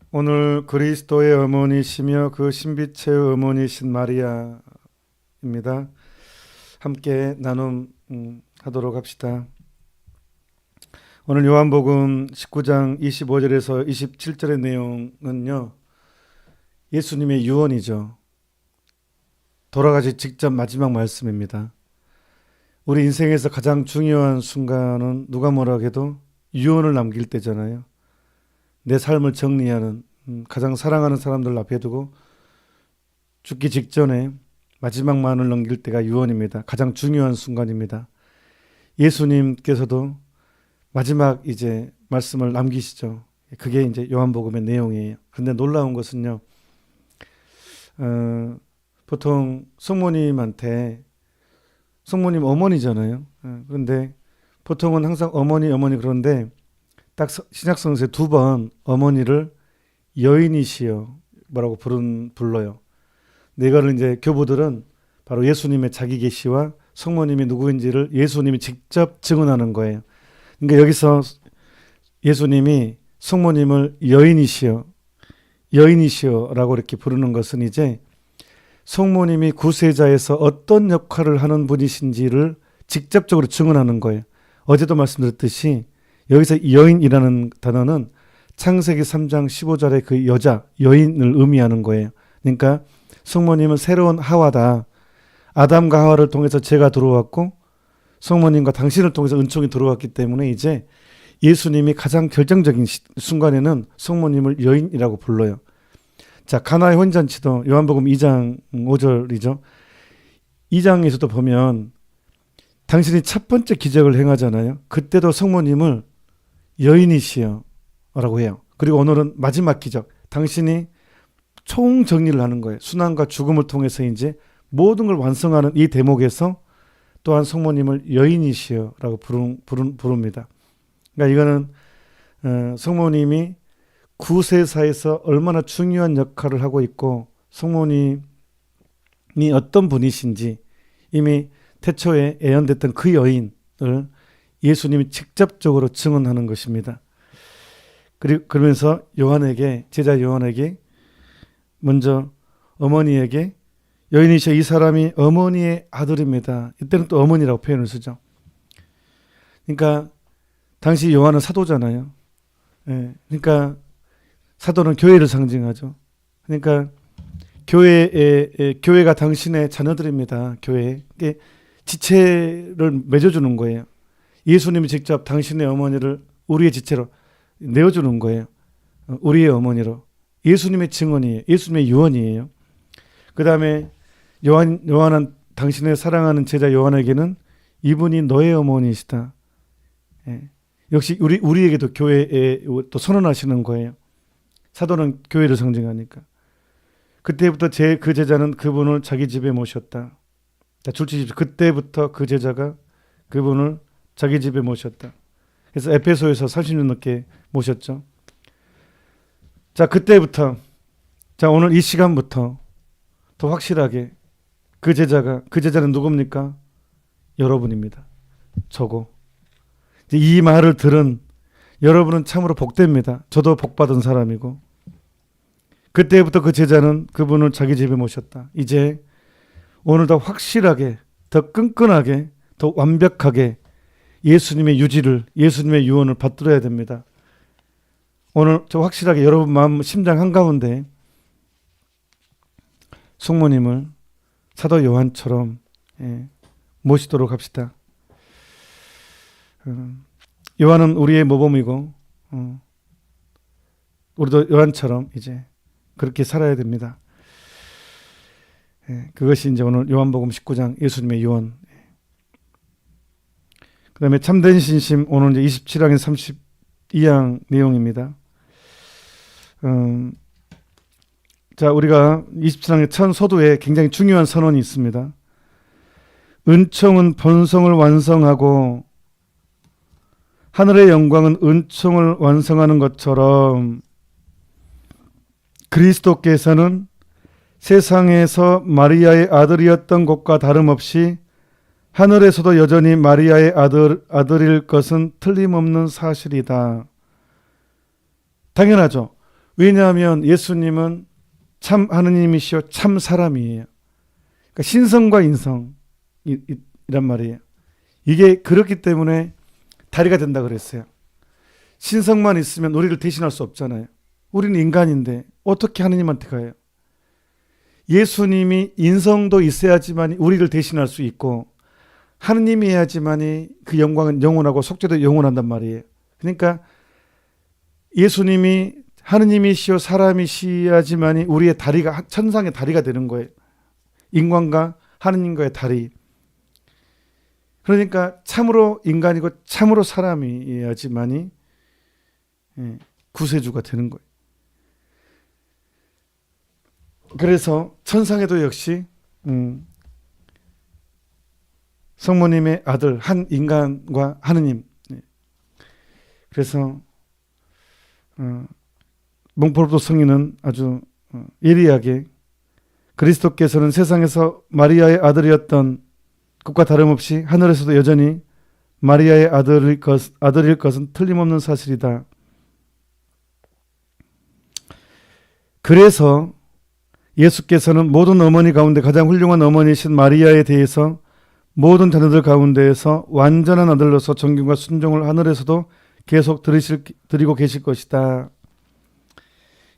오늘 그리스도의 어머니시며 그 신비체의 어머니신 마리아입니다. 함께 나눔 하도록 합시다. 오늘 요한복음 19장 25절에서 27절의 내용은요, 예수님의 유언이죠. 돌아가시 직접 마지막 말씀입니다. 우리 인생에서 가장 중요한 순간은 누가 뭐라 해도 유언을 남길 때잖아요. 내 삶을 정리하는, 가장 사랑하는 사람들 앞에 두고 죽기 직전에 마지막만을 넘길 때가 유언입니다. 가장 중요한 순간입니다. 예수님께서도 마지막 이제 말씀을 남기시죠. 그게 이제 요한복음의 내용이에요. 그런데 놀라운 것은요, 보통 성모님한테, 성모님 어머니잖아요. 그런데 보통은 항상 어머니 그러는데 딱 신약성서에 두 번 어머니를 여인이시여 뭐라고 불러요. 근데 이거를 이제 교부들은 바로 예수님의 자기 계시와 성모님이 누구인지를 예수님이 직접 증언하는 거예요. 그러니까 여기서 예수님이 성모님을 여인이시여라고 이렇게 부르는 것은 이제 성모님이 구세자에서 어떤 역할을 하는 분이신지를 직접적으로 증언하는 거예요. 어제도 말씀드렸듯이 여기서 여인이라는 단어는 창세기 3장 15절의 그 여자, 여인을 의미하는 거예요. 그러니까 성모님은 새로운 하와다. 아담과 하와를 통해서 죄가 들어왔고 성모님과 당신을 통해서 은총이 들어왔기 때문에 이제 예수님이 가장 결정적인 순간에는 성모님을 여인이라고 불러요. 자, 가나의 혼잔치도 요한복음 2장 5절이죠. 2장에서도 보면 당신이 첫 번째 기적을 행하잖아요. 그때도 성모님을 여인이시여 라고 해요. 그리고 오늘은 마지막 기적, 당신이 총정리를 하는 거예요. 순환과 죽음을 통해서 이제 모든 걸 완성하는 이 대목에서 또한 성모님을 여인이시여 라고 부릅니다. 그러니까 이거는 성모님이 구세사에서 얼마나 중요한 역할을 하고 있고 성모님이 어떤 분이신지 이미 태초에 예언됐던 그 여인을 예수님이 직접적으로 증언하는 것입니다. 그러면서 제자 요한에게 먼저 어머니에게 여인이시여 이 사람이 어머니의 아들입니다. 이때는 또 어머니라고 표현을 쓰죠. 그러니까 당시 요한은 사도잖아요. 그러니까 사도는 교회를 상징하죠. 그러니까 교회가 당신의 자녀들입니다. 교회. 지체를 맺어주는 거예요. 예수님이 직접 당신의 어머니를 우리의 지체로 내어주는 거예요. 우리의 어머니로. 예수님의 증언이에요. 예수님의 유언이에요. 그 다음에 요한은 당신의 사랑하는 제자 요한에게는 이분이 너의 어머니이시다. 역시 우리에게도 교회에 또 선언하시는 거예요. 사도는 교회를 상징하니까. 그때부터 그 제자는 그분을 자기 집에 모셨다. 줄지집 그때부터 그 제자가 그분을 자기 집에 모셨다. 그래서 에페소에서 30년 넘게 모셨죠. 자, 그때부터, 자, 오늘 이 시간부터 더 확실하게 그 제자는 누굽니까? 여러분입니다. 저고. 이 말을 들은 여러분은 참으로 복됩니다. 저도 복받은 사람이고. 그때부터 그 제자는 그분을 자기 집에 모셨다. 이제 오늘 더 확실하게, 더 끈끈하게, 더 완벽하게 예수님의 유지를, 예수님의 유언을 받들어야 됩니다. 오늘 저 확실하게 여러분 마음, 심장 한가운데 성모님을 사도 요한처럼 모시도록 합시다. 요한은 우리의 모범이고 우리도 요한처럼 이제 그렇게 살아야 됩니다. 그것이 이제 오늘 요한복음 19장 예수님의 유언. 그 다음에 참된 신심 오늘 이제 27장에서 32장 내용입니다. 자, 우리가 27장의 첫 서두에 굉장히 중요한 선언이 있습니다. 은총은 본성을 완성하고 하늘의 영광은 은총을 완성하는 것처럼 그리스도께서는 세상에서 마리아의 아들이었던 것과 다름없이 하늘에서도 여전히 마리아의 아들일 것은 틀림없는 사실이다. 당연하죠. 왜냐하면 예수님은 참 하느님이시요 참 사람이에요. 그러니까 신성과 인성이란 말이에요. 이게 그렇기 때문에 다리가 된다 그랬어요. 신성만 있으면 우리를 대신할 수 없잖아요. 우리는 인간인데 어떻게 하느님한테 가요? 예수님이 인성도 있어야지만 우리를 대신할 수 있고 하느님이 해야지만이 그 영광은 영원하고 속죄도 영원한단 말이에요. 그러니까 예수님이 하느님이시여 사람이시야지만이 우리의 다리가 천상의 다리가 되는 거예요. 인간과 하느님과의 다리. 그러니까 참으로 인간이고 참으로 사람이야지만이 구세주가 되는 거예요. 그래서 천상에도 역시 성모님의 아들 한 인간과 하느님. 그래서 몽포르도 성인은 아주 예리하게 그리스도께서는 세상에서 마리아의 아들이었던 것과 다름없이 하늘에서도 여전히 마리아의 아들일 것은 틀림없는 사실이다. 그래서 예수께서는 모든 어머니 가운데 가장 훌륭한 어머니이신 마리아에 대해서 모든 자녀들 가운데에서 완전한 아들로서 존경과 순종을 하늘에서도 계속 드리고 계실 것이다.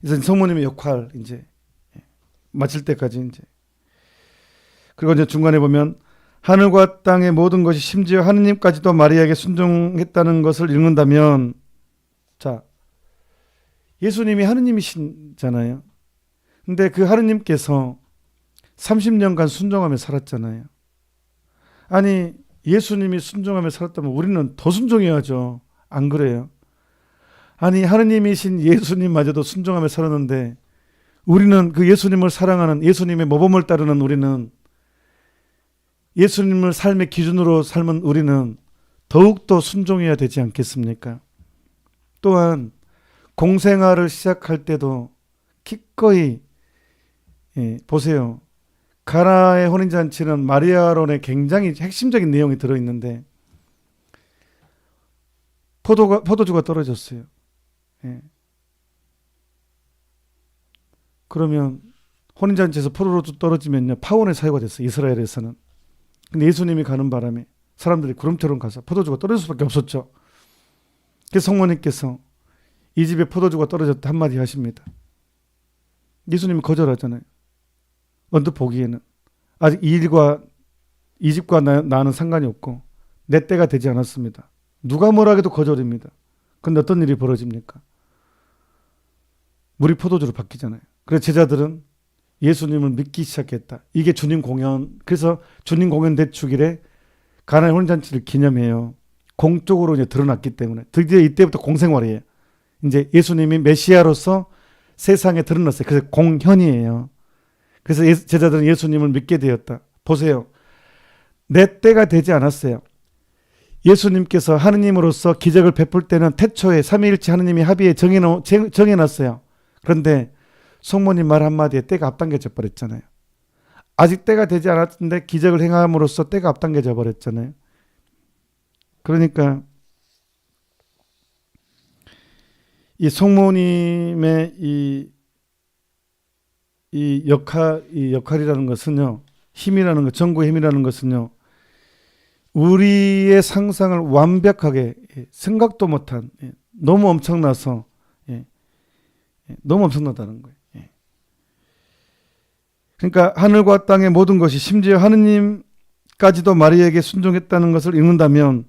이제 성모님의 역할 이제 마칠 때까지 이제 그리고 이제 중간에 보면 하늘과 땅의 모든 것이 심지어 하느님까지도 마리아에게 순종했다는 것을 읽는다면 자 예수님이 하느님이시잖아요. 근데 그 하느님께서 30년간 순종하며 살았잖아요. 아니 예수님이 순종하며 살았다면 우리는 더 순종해야죠. 안 그래요? 아니 하느님이신 예수님마저도 순종하며 살았는데 우리는 그 예수님을 사랑하는 예수님의 모범을 따르는 우리는 예수님을 삶의 기준으로 삶은 우리는 더욱더 순종해야 되지 않겠습니까? 또한 공생활을 시작할 때도 기꺼이 보세요. 가나의 혼인잔치는 마리아론에 굉장히 핵심적인 내용이 들어있는데 포도주가 떨어졌어요. 그러면 혼인잔치에서 포도주 떨어지면요 파혼의 사유가 됐어요. 이스라엘에서는. 근데 예수님이 가는 바람에 사람들이 구름처럼 가서 포도주가 떨어질 수밖에 없었죠. 그래서 성모님께서 이 집에 포도주가 떨어졌다 한마디 하십니다. 예수님이 거절하잖아요. 언뜻 보기에는 아직 이 집과 나는 상관이 없고 내 때가 되지 않았습니다. 누가 뭐라 해도 거절입니다. 근데 어떤 일이 벌어집니까? 물이 포도주로 바뀌잖아요. 그래서 제자들은 예수님을 믿기 시작했다. 이게 주님 공연. 그래서 주님 공연 대축일에 가나의 혼인잔치를 기념해요. 공적으로 이제 드러났기 때문에 드디어 이때부터 공생활이에요. 이제 예수님이 메시아로서 세상에 드러났어요. 그래서 공현이에요. 그래서 제자들은 예수님을 믿게 되었다. 보세요. 내 때가 되지 않았어요. 예수님께서 하느님으로서 기적을 베풀 때는 태초에 삼위일체 하느님이 합의에 정해놨어요. 그런데 성모님 말 한마디에 때가 앞당겨져 버렸잖아요. 아직 때가 되지 않았는데 기적을 행함으로써 때가 앞당겨져 버렸잖아요. 그러니까 이 성모님의 이 역할이라는 것은요, 힘이라는 것, 전구의 힘이라는 것은요, 우리의 상상을 완벽하게 생각도 못한 너무 엄청나서 너무 엄청나다는 거예요. 그러니까 하늘과 땅의 모든 것이 심지어 하느님까지도 마리아에게 순종했다는 것을 읽는다면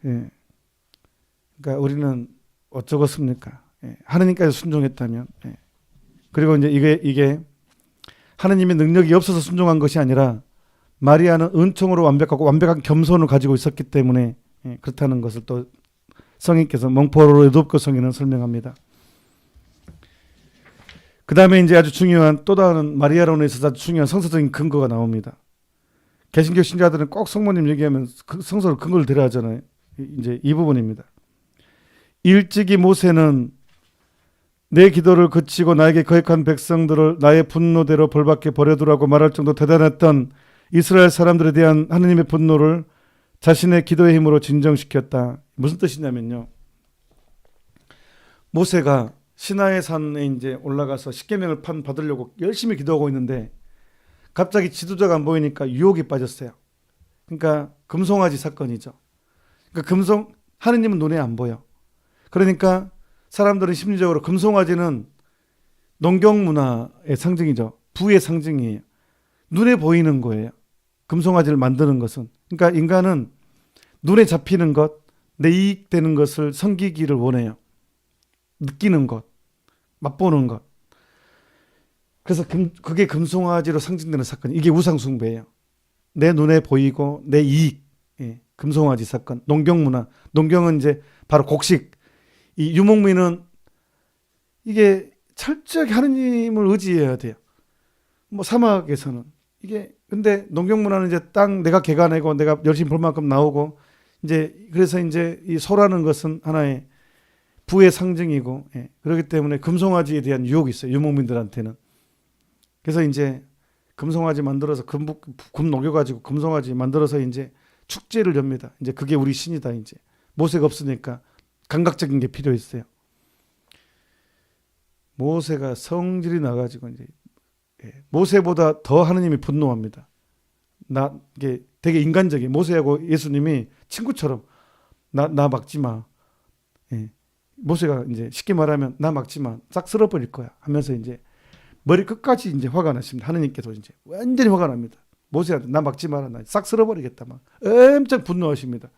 그러니까 우리는 어쩌겠습니까? 하느님까지 순종했다면 그리고 이제 이게 하느님의 능력이 없어서 순종한 것이 아니라 마리아는 은총으로 완벽하고 완벽한 겸손을 가지고 있었기 때문에 그렇다는 것을 또 성인께서 몽포르 에도브고 성인은 설명합니다. 그 다음에 이제 아주 중요한 또 다른 마리아론에 있어서 아주 중요한 성서적인 근거가 나옵니다. 개신교 신자들은 꼭 성모님 얘기하면 그 성서를 근거를 들어야 하잖아요. 이제 이 부분입니다. 일찍이 모세는 내 기도를 그치고 나에게 거역한 백성들을 나의 분노대로 벌받게 버려두라고 말할 정도 대단했던 이스라엘 사람들에 대한 하느님의 분노를 자신의 기도의 힘으로 진정시켰다. 무슨 뜻이냐면요. 모세가 시나의 산에 이제 올라가서 십계명을 받으려고 열심히 기도하고 있는데 갑자기 지도자가 안 보이니까 유혹에 빠졌어요. 그러니까 금송아지 사건이죠. 그러니까 하느님은 눈에 안 보여. 그러니까 사람들은 심리적으로 금송아지는 농경 문화의 상징이죠. 부의 상징이에요. 눈에 보이는 거예요. 금송아지를 만드는 것은. 그러니까 인간은 눈에 잡히는 것, 내 이익되는 것을 섬기기를 원해요. 느끼는 것, 맛보는 것. 그래서 그게 금송아지로 상징되는 사건. 이게 우상숭배예요. 내 눈에 보이고 내 이익. 예, 금송아지 사건. 농경문화. 농경은 이제 바로 곡식. 이 유목민은 이게 철저하게 하느님을 의지해야 돼요. 뭐 사막에서는 이게 근데 농경문화는 이제 땅 내가 개가내고 내가 열심히 벌 만큼 나오고 이제 그래서 이제 이 소라는 것은 하나의 부의 상징이고, 예, 그렇기 때문에 금송아지에 대한 유혹이 있어요. 유목민들한테는. 그래서 이제 금송아지 만들어서 금 녹여가지고 금송아지 만들어서 이제 축제를 엽니다. 이제 그게 우리 신이다. 이제 모세가 없으니까 감각적인 게 필요했어요. 모세가 성질이 나가지고 이제 모세보다 더 하느님이 분노합니다. 이게 되게 인간적인 모세하고 예수님이 친구처럼 나 막지 마. 예. 모세가 이제 쉽게 말하면 나 막지 마. 싹 쓸어버릴 거야 하면서 이제 머리 끝까지 이제 화가 나십니다. 하느님께서 이제 완전히 화가 납니다. 모세한테 나 막지 마라. 나 싹 쓸어버리겠다. 막 엄청 분노하십니다.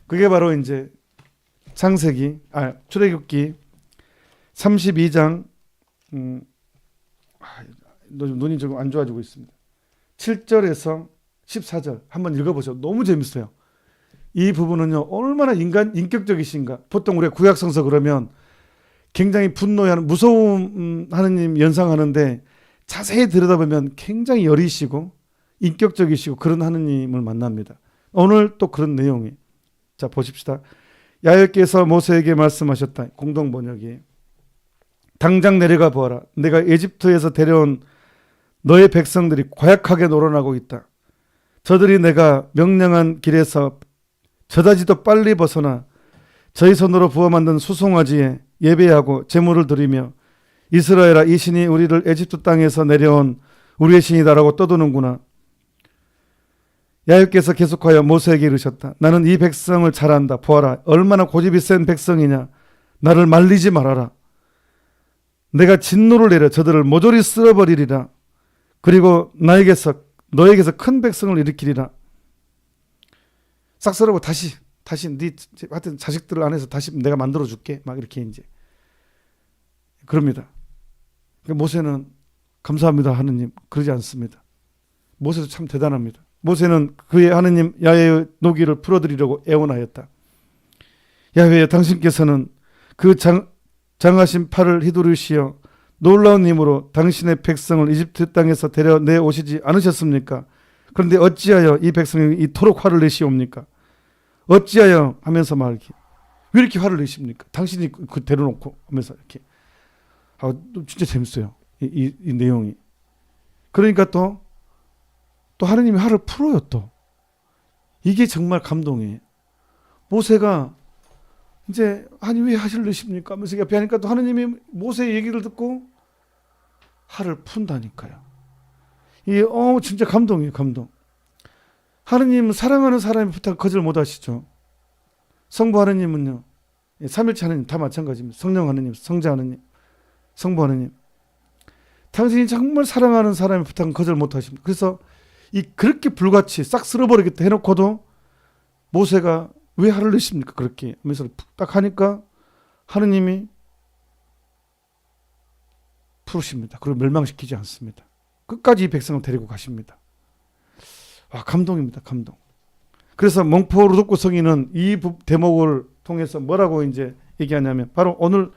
그게 바로 이제 출애굽기 32장 눈이 조금 안 좋아지고 있습니다. 7절에서 14절 한번 읽어보세요. 너무 재밌어요. 이 부분은요 얼마나 인격적이신가. 보통 우리가 구약성서 그러면 굉장히 분노하는 무서움 하느님 연상하는데 자세히 들여다보면 굉장히 여리시고 인격적이시고 그런 하느님을 만납니다. 오늘 또 그런 내용이. 자 보십시다. 야훼께서 모세에게 말씀하셨다. 공동 번역이 당장 내려가 보아라. 내가 에집트에서 데려온 너의 백성들이 고약하게 노론하고 있다. 저들이 내가 명령한 길에서 저다지도 빨리 벗어나 저희 손으로 부어 만든 수송아지에 예배하고 제물을 드리며 이스라엘아 이 신이 우리를 에집트 땅에서 내려온 우리의 신이다라고 떠드는구나. 야훼께서 계속하여 모세에게 이르셨다. 나는 이 백성을 잘 안다. 보아라 얼마나 고집이 센 백성이냐. 나를 말리지 말아라. 내가 진노를 내려 저들을 모조리 쓸어버리리라. 그리고 너에게서 큰 백성을 일으키리라. 싹 쓸어버리고 다시 네 하여튼 자식들을 안에서 다시 내가 만들어 줄게. 막 이렇게 이제 그럽니다. 그러니까 모세는 감사합니다 하느님 그러지 않습니다. 모세도 참 대단합니다. 모세는 그의 하느님 야훼의 노기를 풀어드리려고 애원하였다. 야훼여 당신께서는 그 장하신 팔을 휘두르시어 놀라운 힘으로 당신의 백성을 이집트 땅에서 데려내 오시지 않으셨습니까? 그런데 어찌하여 이 백성이 이토록 화를 내시옵니까? 어찌하여 하면서 말하기 왜 이렇게 화를 내십니까? 당신이 그 데려놓고 하면서 이렇게 진짜 재밌어요. 이 내용이. 그러니까 또 하느님이 화를 풀어요. 또 이게 정말 감동이에요. 모세가 이제 아니 왜 화를 내십니까? 하면서 옆에 하니까 또 하느님이 모세의 얘기를 듣고 화를 푼다니까요. 이게 진짜 감동이에요. 감동. 하느님은 사랑하는 사람이 부탁 거절 못 하시죠. 성부 하느님은요. 삼일체 하느님 다 마찬가지입니다. 성령 하느님, 성자 하느님, 성부 하느님. 당신이 정말 사랑하는 사람의 부탁은 거절 못 하십니다. 그래서 그렇게 불같이 싹 쓸어버리겠다 해놓고도 모세가 왜 화를 내십니까? 그렇게 하면서 딱 하니까 하느님이 풀으십니다. 그리고 멸망시키지 않습니다. 끝까지 이 백성을 데리고 가십니다. 와, 감동입니다. 감동. 그래서 몽포르독고 성인은 이 대목을 통해서 뭐라고 이제 얘기하냐면 바로 오늘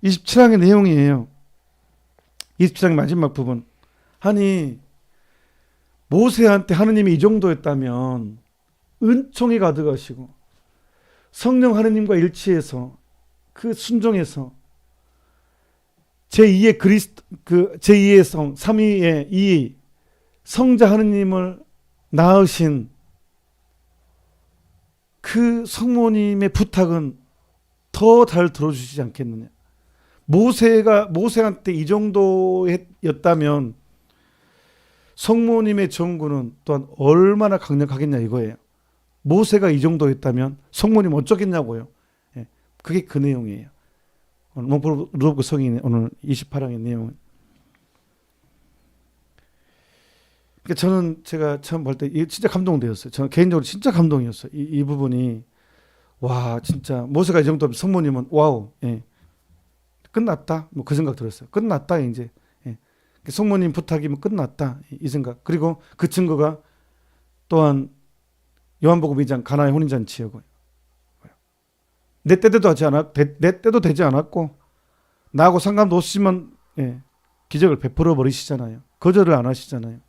27장의 내용이에요. 27장 마지막 부분. 아니 모세한테 하느님이 이 정도였다면 은총이 가득하시고 성령 하느님과 일치해서 그 순종해서 제2의 제2의 성, 3위의 이 성자 하느님을 낳으신 그 성모님의 부탁은 더 잘 들어주시지 않겠느냐. 모세한테 이 정도였다면 성모님의 정구는 또한 얼마나 강력하겠냐 이거예요. 모세가 이 정도였다면 성모님 어쩌겠냐고요. 예, 그게 그 내용이에요. 오늘 몽골 루브르 성인의 오늘 28항의 내용은. 그러니까 저는 제가 처음 볼 때 진짜 감동되었어요. 저는 개인적으로 진짜 감동이었어요. 이 부분이 와 진짜 모세가 이 정도면 성모님은 와우, 예. 끝났다. 뭐 그 생각 들었어요. 끝났다 이제. 예. 성모님 부탁이면 끝났다 이 생각. 그리고 그 증거가 또한 요한복음 2장 가나의 혼인잔치였고요. 내 때도 내 때도 되지 않았고 나하고 상관도 없으시면 예, 기적을 베풀어 버리시잖아요. 거절을 안 하시잖아요.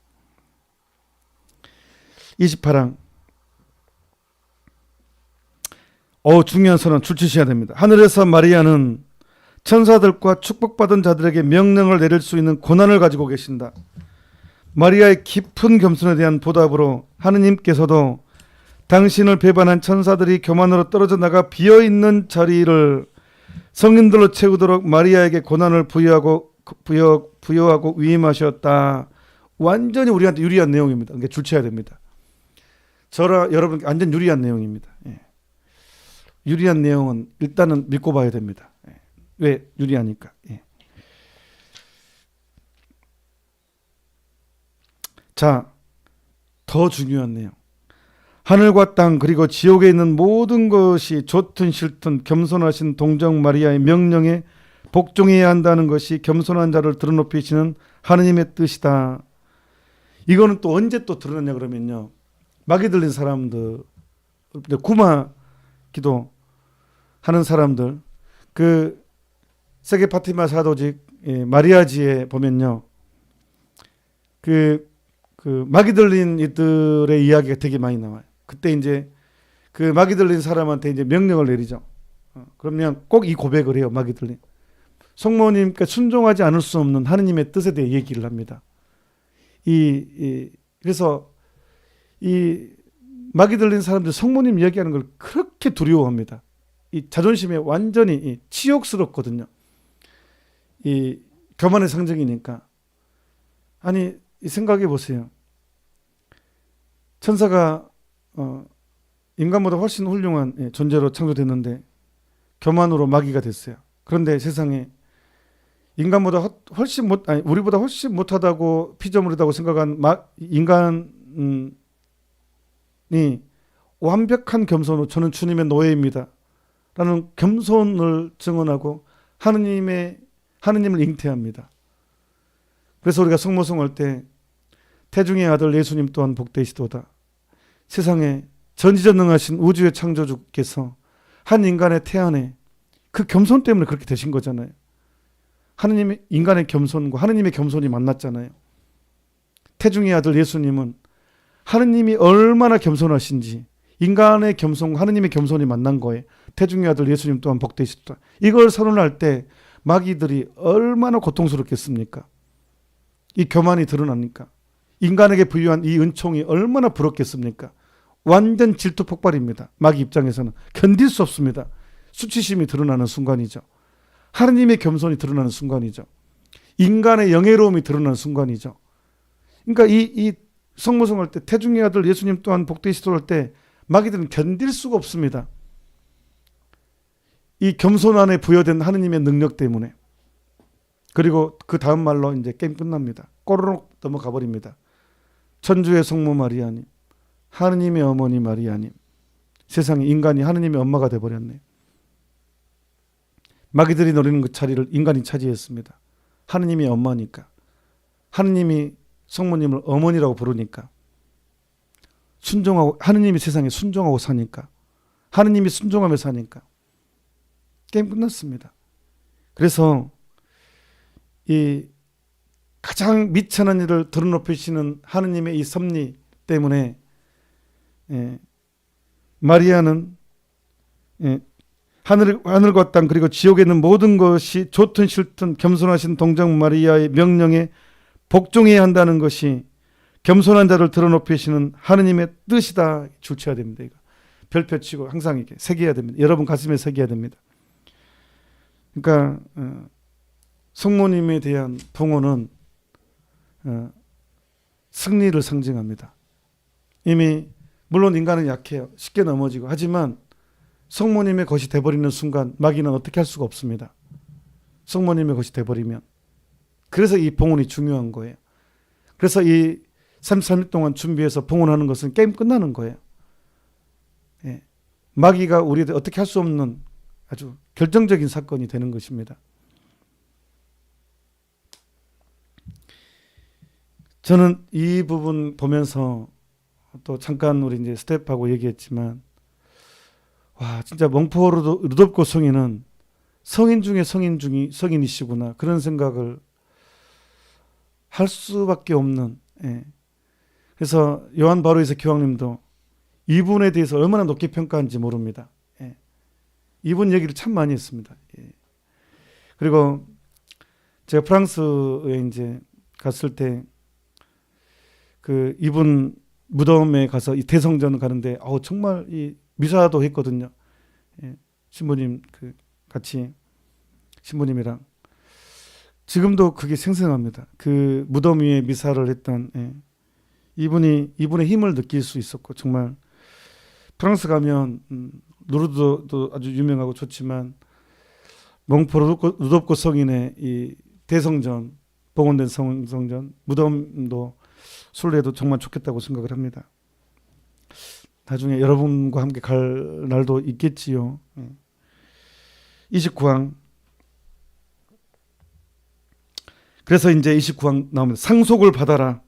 28항. 중요한 선언 출치셔야 됩니다. 하늘에서 마리아는 천사들과 축복받은 자들에게 명령을 내릴 수 있는 권한을 가지고 계신다. 마리아의 깊은 겸손에 대한 보답으로 하느님께서도 당신을 배반한 천사들이 교만으로 떨어져 나가 비어있는 자리를 성인들로 채우도록 마리아에게 권한을 부여하고 위임하셨다. 완전히 우리한테 유리한 내용입니다. 그러니까 줄쳐야 됩니다. 여러분께 완전 유리한 내용입니다. 예. 유리한 내용은 일단은 믿고 봐야 됩니다. 예. 왜 유리하니까. 예. 자, 더 중요한 내용. 하늘과 땅 그리고 지옥에 있는 모든 것이 좋든 싫든 겸손하신 동정 마리아의 명령에 복종해야 한다는 것이 겸손한 자를 드러높이시는 하느님의 뜻이다. 이거는 또 언제 또 드러났냐 그러면요. 마귀 들린 사람들, 구마 기도 하는 사람들, 그 세계 파티마 사도직 마리아지에 보면요. 그 마귀 들린 이들의 이야기가 되게 많이 나와요. 그때 이제 그 마귀 들린 사람한테 이제 명령을 내리죠. 그러면 꼭 이 고백을 해요. 마귀 들린. 성모님께 순종하지 않을 수 없는 하느님의 뜻에 대해 얘기를 합니다. 그래서 이 마귀 들린 사람들 성모님 이야기하는 걸 그렇게 두려워합니다. 이 자존심에 완전히 치욕스럽거든요. 이 교만의 상징이니까. 아니 생각해 보세요. 천사가 인간보다 훨씬 훌륭한 존재로 창조됐는데 교만으로 마귀가 됐어요. 그런데 세상에 인간보다 우리보다 훨씬 못하다고 피조물이라고 생각한 인간이 완벽한 겸손으로 저는 주님의 노예입니다 라는 겸손을 증언하고 하느님을 잉태합니다. 그래서 우리가 성모성할 때 태중의 아들 예수님 또한 복되시도다. 세상에 전지전능하신 우주의 창조주께서 한 인간의 태안에 그 겸손 때문에 그렇게 되신 거잖아요. 하느님의 인간의 겸손과 하느님의 겸손이 만났잖아요. 태중의 아들 예수님은 하느님이 얼마나 겸손하신지 인간의 겸손과 하느님의 겸손이 만난 거예요. 태중의 아들 예수님 또한 복되시도다. 이걸 선언할 때 마귀들이 얼마나 고통스럽겠습니까? 이 교만이 드러나니까. 인간에게 부여한 이 은총이 얼마나 부럽겠습니까? 완전 질투 폭발입니다. 마귀 입장에서는 견딜 수 없습니다. 수치심이 드러나는 순간이죠. 하느님의 겸손이 드러나는 순간이죠. 인간의 영예로움이 드러나는 순간이죠. 그러니까 이 성모성할 때 태중의 아들 예수님 또한 복되시도록 할 때 마귀들은 견딜 수가 없습니다. 이 겸손 안에 부여된 하느님의 능력 때문에. 그리고 그 다음 말로 이제 게임 끝납니다. 꼬르륵 넘어가 버립니다. 천주의 성모 마리아님, 하느님의 어머니 마리아님. 세상에 인간이 하느님의 엄마가 돼버렸네. 마귀들이 노리는 그 자리를 인간이 차지했습니다. 하느님이 엄마니까. 하느님이 성모님을 어머니라고 부르니까. 순종하고, 하느님이 세상에 순종하고 사니까. 하느님이 순종하며 사니까. 게임 끝났습니다. 그래서 이 가장 미천한 일을 드러높이시는 하느님의 이 섭리 때문에 마리아는 하늘과 땅 그리고 지옥에 있는 모든 것이 좋든 싫든 겸손하신 동정 마리아의 명령에 복종해야 한다는 것이 겸손한 자를 드러높이시는 하느님의 뜻이다. 줄쳐야 됩니다. 이거 별표 치고 항상 이렇게 새겨야 됩니다. 여러분 가슴에 새겨야 됩니다. 그러니까 성모님에 대한 봉헌은 승리를 상징합니다. 이미 물론 인간은 약해요. 쉽게 넘어지고. 하지만 성모님의 것이 돼버리는 순간 마귀는 어떻게 할 수가 없습니다. 성모님의 것이 돼버리면. 그래서 이 봉헌이 중요한 거예요. 그래서 이 33일 동안 준비해서 봉헌하는 것은 게임 끝나는 거예요. 예. 마귀가 우리한테 어떻게 할 수 없는 아주 결정적인 사건이 되는 것입니다. 저는 이 부분 보면서 또 잠깐 우리 이제 스텝하고 얘기했지만, 와, 진짜 몽포 루돌프 성인은 성인 중에 성인이시구나. 그런 생각을 할 수밖에 없는. 예. 그래서 요한 바로이서 교황님도 이분에 대해서 얼마나 높게 평가한지 모릅니다. 예. 이분 얘기를 참 많이 했습니다. 예. 그리고 제가 프랑스에 이제 갔을 때 그 이분 무덤에 가서 이 대성전 가는데 정말 이 미사도 했거든요. 예. 신부님 같이 신부님이랑 지금도 그게 생생합니다. 그 무덤 위에 미사를 했던 이분의 힘을 느낄 수 있었고, 정말 프랑스 가면 루르드도 아주 유명하고 좋지만 몽포 루돌프 성인의 이 대성전, 봉헌된 성전 무덤도 순례도 정말 좋겠다고 생각을 합니다. 나중에 여러분과 함께 갈 날도 있겠지요. 29항. 그래서 이제 29항 나옵니다. 상속을 받아라.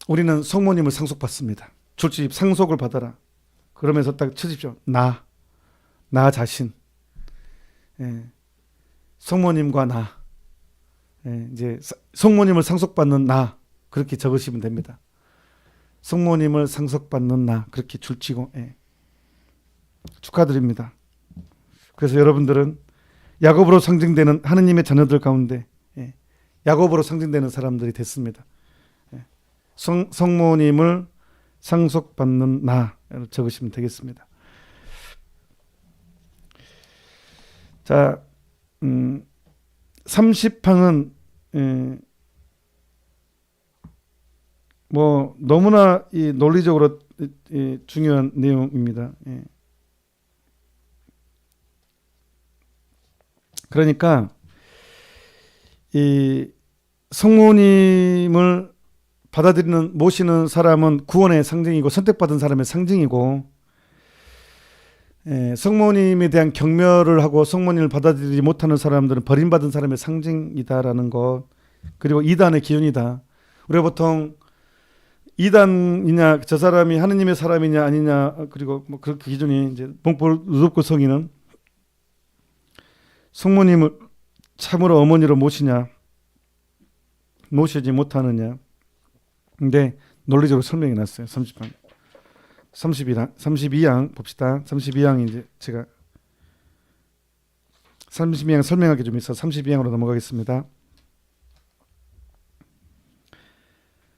우리는 성모님을 상속받습니다. 출집 상속을 받아라. 그러면서 딱 쳐집시오. 나 자신. 성모님과 나. 이제 성모님을 상속받는 나, 그렇게 적으시면 됩니다. 성모님을 상속받는 나, 그렇게 줄치고. 축하드립니다. 그래서 여러분들은 야곱으로 상징되는 하느님의 자녀들 가운데 야곱으로 상징되는 사람들이 됐습니다. 성모님을 상속받는 나 적으시면 되겠습니다. 자, 30항은 뭐 너무나 이 논리적으로 중요한 내용입니다. 그러니까 이 성모님을 받아들이는 모시는 사람은 구원의 상징이고 선택받은 사람의 상징이고, 성모님에 대한 경멸을 하고 성모님을 받아들이지 못하는 사람들은 버림받은 사람의 상징이다라는 것. 그리고 이단의 기준이다. 우리가 보통 이단이냐 저 사람이 하느님의 사람이냐 아니냐, 그리고 뭐 그 기준이 이제 몽포 루돌프 성인은 성모님을 참으로 어머니로 모시냐 모시지 못하느냐. 근데 논리적으로 설명이 났어요. 32항 봅시다. 32항 이제 제가 32항 설명할 게 좀 있어 32항으로 넘어가겠습니다.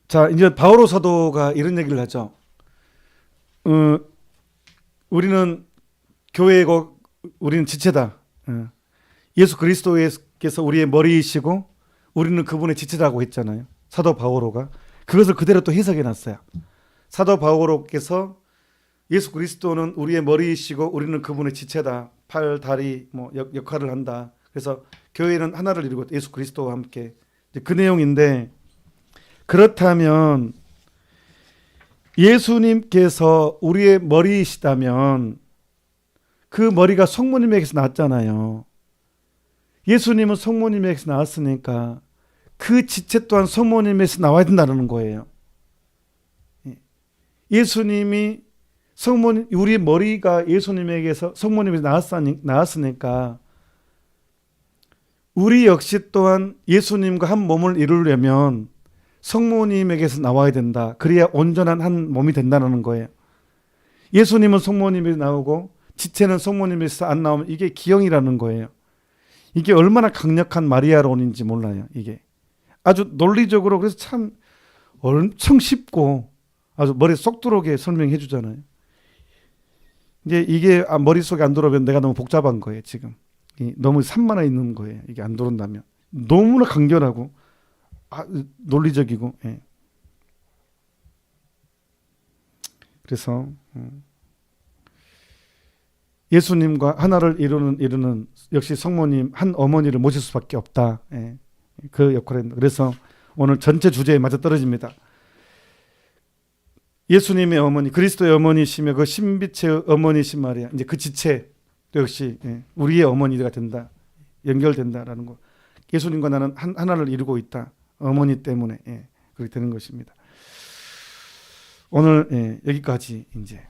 자, 이제 바오로 사도가 이런 얘기를 하죠. 우리는 교회고 우리는 지체다. 예수 그리스도께서 우리의 머리이시고 우리는 그분의 지체라고 했잖아요. 사도 바오로가 그것을 그대로 또 해석해 놨어요. 사도 바오로께서 예수 그리스도는 우리의 머리이시고 우리는 그분의 지체다. 팔, 다리 뭐 역할을 한다. 그래서 교회는 하나를 이루고 예수 그리스도와 함께, 그 내용인데, 그렇다면 예수님께서 우리의 머리이시다면 그 머리가 성모님에게서 나왔잖아요. 예수님은 성모님에게서 나왔으니까 그 지체 또한 성모님에게서 나와야 된다는 거예요. 예수님이 성모님, 우리 머리가 예수님에게서 성모님에서 나왔으니까 우리 역시 또한 예수님과 한 몸을 이루려면 성모님에게서 나와야 된다. 그래야 온전한 한 몸이 된다는 거예요. 예수님은 성모님에서 나오고 지체는 성모님에서 안 나오면 이게 기형이라는 거예요. 이게 얼마나 강력한 마리아론인지 몰라요. 이게 아주 논리적으로, 그래서 참 엄청 쉽고 아주 머리에 쏙 들어오게 설명해 주잖아요. 이제 이게 머릿속에 안 들어오면 내가 너무 복잡한 거예요, 지금. 너무 산만해 있는 거예요. 이게 안 들어온다면. 너무나 간결하고, 논리적이고, 예. 그래서, 예수님과 하나를 이루는 역시 성모님, 한 어머니를 모실 수밖에 없다. 예. 그 역할입니다. 그래서 오늘 전체 주제에 맞아 떨어집니다. 예수님의 어머니, 그리스도의 어머니시며 그 신비체의 어머니신 말이야. 이제 그 지체도 역시 우리의 어머니가 된다. 연결된다라는 거. 예수님과 나는 하나를 이루고 있다. 어머니 때문에 그렇게 되는 것입니다. 오늘 여기까지 이제